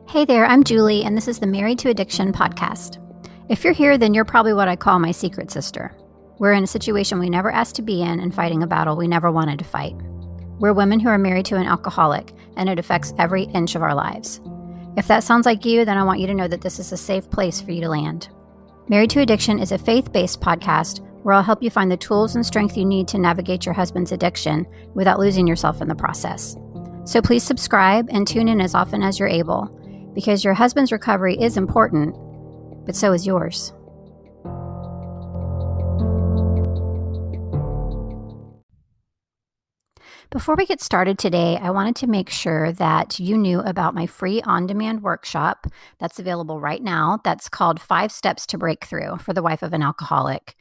Hey there, I'm Julie, and this is the Married to Addiction podcast. If you're here, then you're probably what I call my secret sister. We're in a situation we never asked to be in and fighting a battle we never wanted to fight. We're women who are married to an alcoholic, and it affects every inch of our lives. If that sounds like you, then I want you to know that this is a safe place for you to land. Married to Addiction is a faith-based podcast where I'll help you find the tools and strength you need to navigate your husband's addiction without losing yourself in the process. So please subscribe and tune in as often as you're able, because your husband's recovery is important, but so is yours. Before we get started today, I wanted to make sure that you knew about my free on-demand workshop that's available right now. That's called 5 Steps to Breakthrough for the Wife of an Alcoholic.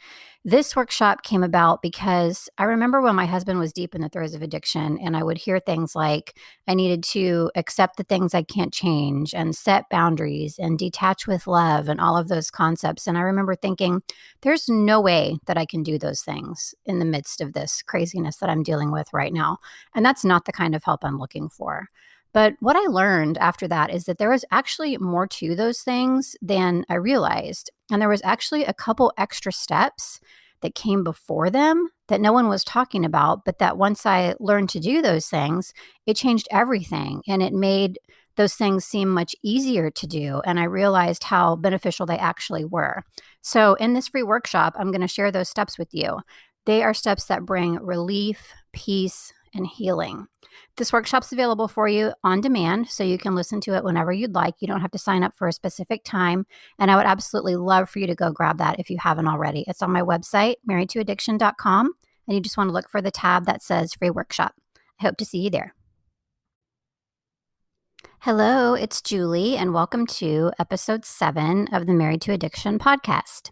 This workshop came about because I remember when my husband was deep in the throes of addiction, and I would hear things like I needed to accept the things I can't change and set boundaries and detach with love and all of those concepts. And I remember thinking, there's no way that I can do those things in the midst of this craziness that I'm dealing with right now. And that's not the kind of help I'm looking for. But what I learned after that is that there was actually more to those things than I realized. And there was actually a couple extra steps that came before them that no one was talking about, but that once I learned to do those things, it changed everything. And it made those things seem much easier to do. And I realized how beneficial they actually were. So in this free workshop, I'm going to share those steps with you. They are steps that bring relief, peace, and healing. This workshop's available for you on demand, so you can listen to it whenever you'd like. You don't have to sign up for a specific time, and I would absolutely love for you to go grab that if you haven't already. It's on my website, marriedtoaddiction.com, and you just want to look for the tab that says free workshop. I hope to see you there. Hello, it's Julie, and welcome to episode 7 of the Married to Addiction podcast.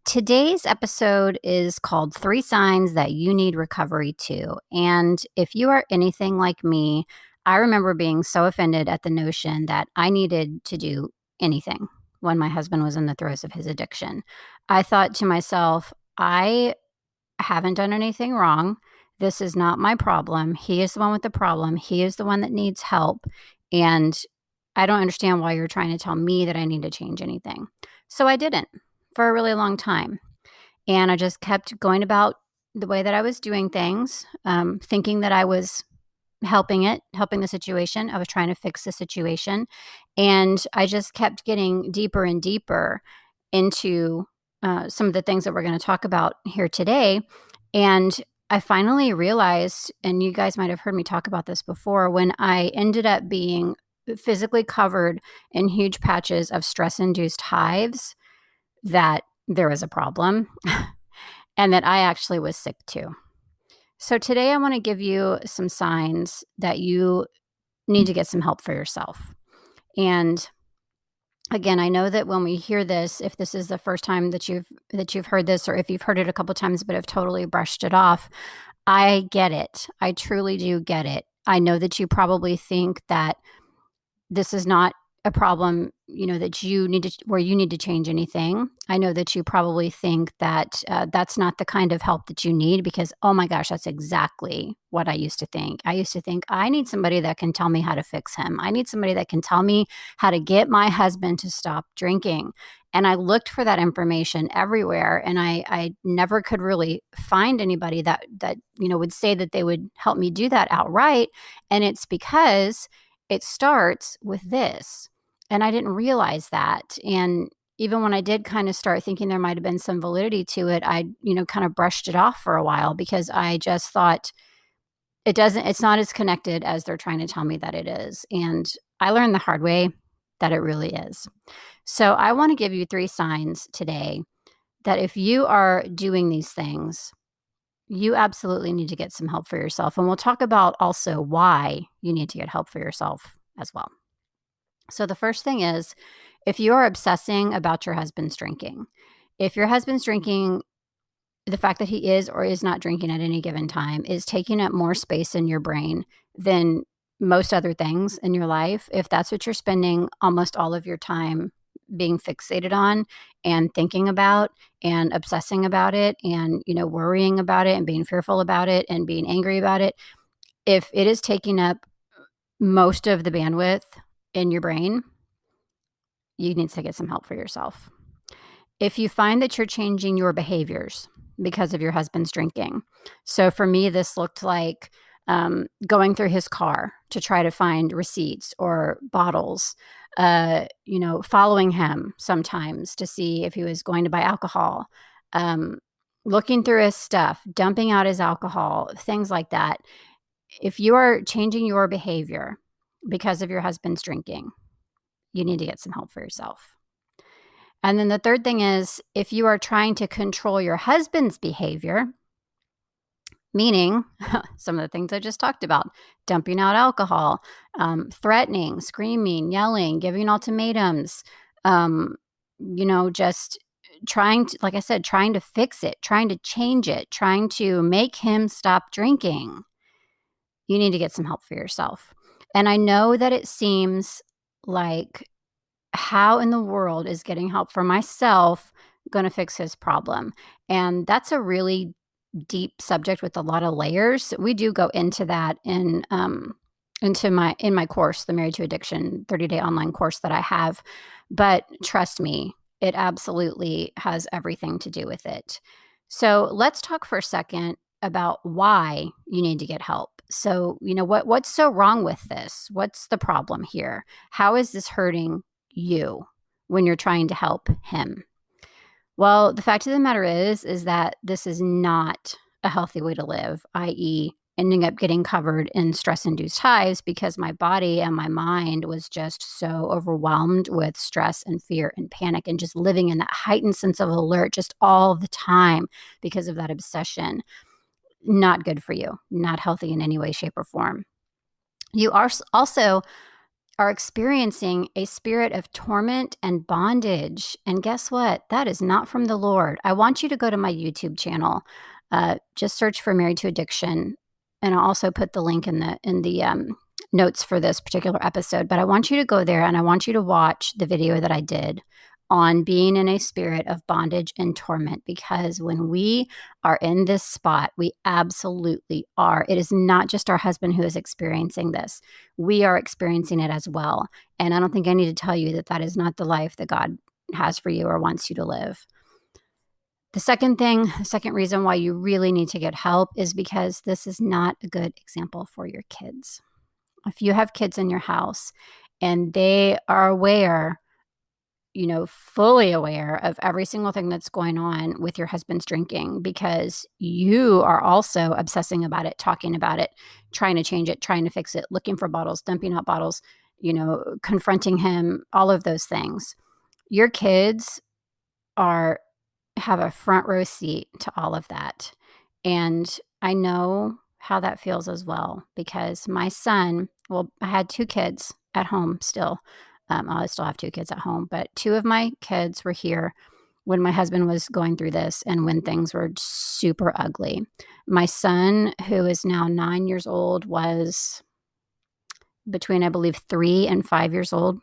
Today's episode is called 3 Signs That You Need Recovery Too. And if you are anything like me, I remember being so offended at the notion that I needed to do anything when my husband was in the throes of his addiction. I thought to myself, I haven't done anything wrong. This is not my problem. He is the one with the problem. He is the one that needs help. And I don't understand why you're trying to tell me that I need to change anything. So I didn't for a really long time. And I just kept going about the way that I was doing things, thinking that I was helping the situation. I was trying to fix the situation. And I just kept getting deeper and deeper into some of the things that we're going to talk about here today. And I finally realized, and you guys might have heard me talk about this before, when I ended up being physically covered in huge patches of stress-induced hives, that there was a problem and that I actually was sick too. So today I want to give you some signs that you need to get some help for yourself. And again, I know that when we hear this, if this is the first time that you've heard this, or if you've heard it a couple times but have totally brushed it off, I get it. I truly do get it. I know that you probably think that this is not a problem, that you need to change anything. I know that you probably think that that's not the kind of help that you need, because, oh my gosh, that's exactly what I used to think. I used to think I need somebody that can tell me how to fix him. I need somebody that can tell me how to get my husband to stop drinking. And I looked for that information everywhere, and I never could really find anybody that would say that they would help me do that outright. And it's because it starts with this. And I didn't realize that. And even when I did kind of start thinking there might have been some validity to it, I, kind of brushed it off for a while, because I just thought it's not as connected as they're trying to tell me that it is. And I learned the hard way that it really is. So I want to give you 3 signs today that if you are doing these things, you absolutely need to get some help for yourself. And we'll talk about also why you need to get help for yourself as well. So the first thing is, if you are obsessing about your husband's drinking, if your husband's drinking, the fact that he is or is not drinking at any given time is taking up more space in your brain than most other things in your life, if that's what you're spending almost all of your time being fixated on and thinking about and obsessing about it and, worrying about it and being fearful about it and being angry about it, if it is taking up most of the bandwidth in your brain, you need to get some help for yourself. If you find that you're changing your behaviors because of your husband's drinking. So for me, this looked like going through his car to try to find receipts or bottles, following him sometimes to see if he was going to buy alcohol, um, looking through his stuff, dumping out his alcohol, things like that. If you are changing your behavior because of your husband's drinking, you need to get some help for yourself. And then the third thing is if you are trying to control your husband's behavior, meaning some of the things I just talked about, dumping out alcohol, threatening, screaming, yelling, giving ultimatums, just trying to, like I said, trying to fix it, trying to change it, trying to make him stop drinking, you need to get some help for yourself. And I know that it seems like, how in the world is getting help for myself going to fix his problem? And that's a really deep subject with a lot of layers. We do go into that in my course, the Married to Addiction 30-day online course that I have. But trust me, it absolutely has everything to do with it. So let's talk for a second about why you need to get help. So, what's so wrong with this? What's the problem here? How is this hurting you when you're trying to help him? Well, the fact of the matter is that this is not a healthy way to live, i.e., ending up getting covered in stress-induced highs because my body and my mind was just so overwhelmed with stress and fear and panic and just living in that heightened sense of alert just all the time because of that obsession. Not good for you, not healthy in any way, shape, or form. You are also are experiencing a spirit of torment and bondage. And guess what? That is not from the Lord. I want you to go to my YouTube channel. Just search for Married to Addiction. And I'll also put the link in the notes for this particular episode. But I want you to go there and I want you to watch the video that I did on being in a spirit of bondage and torment, because when we are in this spot, we absolutely are. It is not just our husband who is experiencing this. We are experiencing it as well. And I don't think I need to tell you that that is not the life that God has for you or wants you to live. The second reason why you really need to get help is because this is not a good example for your kids. If you have kids in your house and they are aware, fully aware of every single thing that's going on with your husband's drinking, because you are also obsessing about it, talking about it, trying to change it, trying to fix it, looking for bottles, dumping out bottles, confronting him, all of those things. Your kids have a front row seat to all of that. And I know how that feels as well, because my son, I had 2 kids at home still. I still have 2 kids at home, but 2 of my kids were here when my husband was going through this and when things were super ugly. My son, who is now 9 years old, was between, I believe, 3 and 5 years old.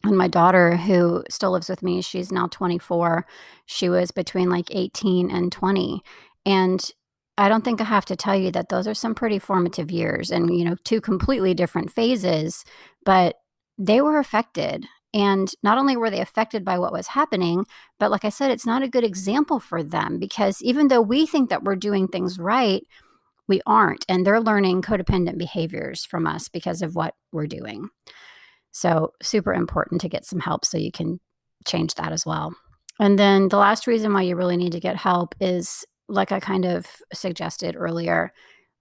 And my daughter, who still lives with me, she's now 24. She was between like 18 and 20. And I don't think I have to tell you that those are some pretty formative years and, 2 completely different phases, but they were affected. And not only were they affected by what was happening, but like I said, it's not a good example for them, because even though we think that we're doing things right, we aren't. And they're learning codependent behaviors from us because of what we're doing. So super important to get some help so you can change that as well. And then the last reason why you really need to get help is, like I kind of suggested earlier,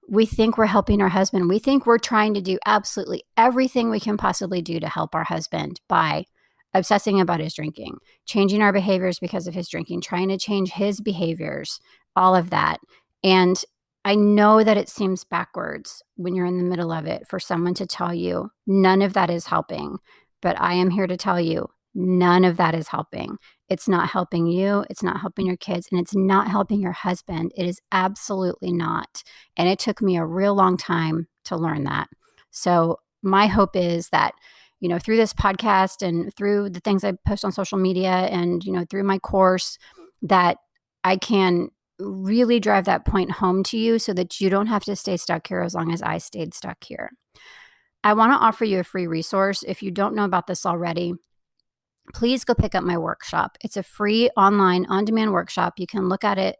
we think we're helping our husband. We think we're trying to do absolutely everything we can possibly do to help our husband by obsessing about his drinking, changing our behaviors because of his drinking, trying to change his behaviors, all of that. And I know that it seems backwards when you're in the middle of it for someone to tell you none of that is helping. But I am here to tell you none of that is helping. It's not helping you. It's not helping your kids. And it's not helping your husband. It is absolutely not. And it took me a real long time to learn that. So my hope is that, through this podcast and through the things I post on social media and, through my course, that I can really drive that point home to you so that you don't have to stay stuck here as long as I stayed stuck here. I want to offer you a free resource. If you don't know about this already, please go pick up my workshop. It's a free online on-demand workshop. You can look at it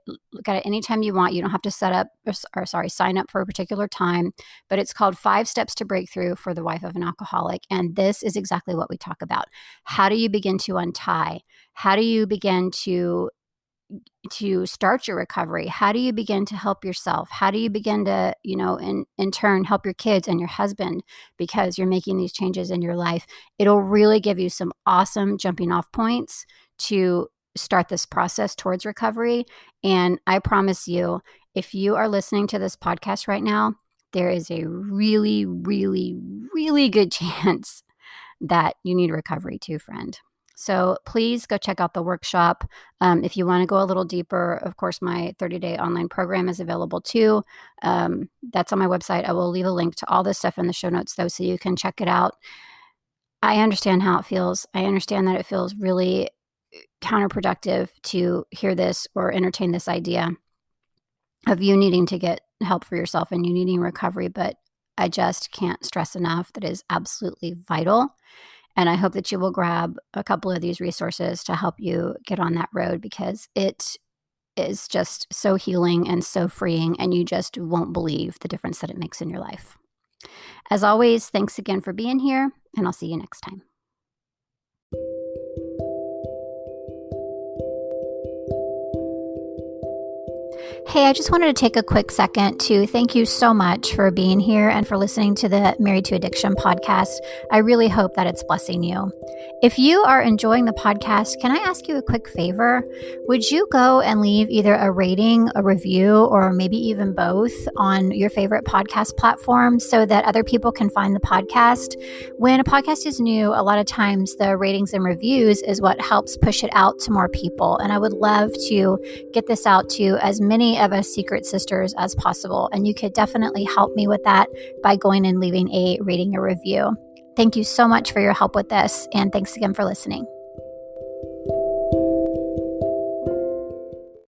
anytime you want. You don't have to sign up for a particular time, but it's called 5 Steps to Breakthrough for the Wife of an Alcoholic. And this is exactly what we talk about. How do you begin to untie? How do you begin to start your recovery? How do you begin to help yourself? How do you begin to, in turn, help your kids and your husband because you're making these changes in your life? It'll really give you some awesome jumping off points to start this process towards recovery. And I promise you, if you are listening to this podcast right now, there is a really, really, really good chance that you need recovery too, friend. So please go check out the workshop. If you want to go a little deeper, of course, my 30-day online program is available too. That's on my website. I will leave a link to all this stuff in the show notes, though, so you can check it out. I understand how it feels. I understand that it feels really counterproductive to hear this or entertain this idea of you needing to get help for yourself and you needing recovery, but I just can't stress enough that it is absolutely vital. And I hope that you will grab a couple of these resources to help you get on that road, because it is just so healing and so freeing, and you just won't believe the difference that it makes in your life. As always, thanks again for being here, and I'll see you next time. Hey, I just wanted to take a quick second to thank you so much for being here and for listening to the Married to Addiction podcast. I really hope that it's blessing you. If you are enjoying the podcast, can I ask you a quick favor? Would you go and leave either a rating, a review, or maybe even both on your favorite podcast platform so that other people can find the podcast? When a podcast is new, a lot of times the ratings and reviews is what helps push it out to more people. And I would love to get this out to as many of us secret sisters as possible. And you could definitely help me with that by going and leaving a rating or review. Thank you so much for your help with this. And thanks again for listening.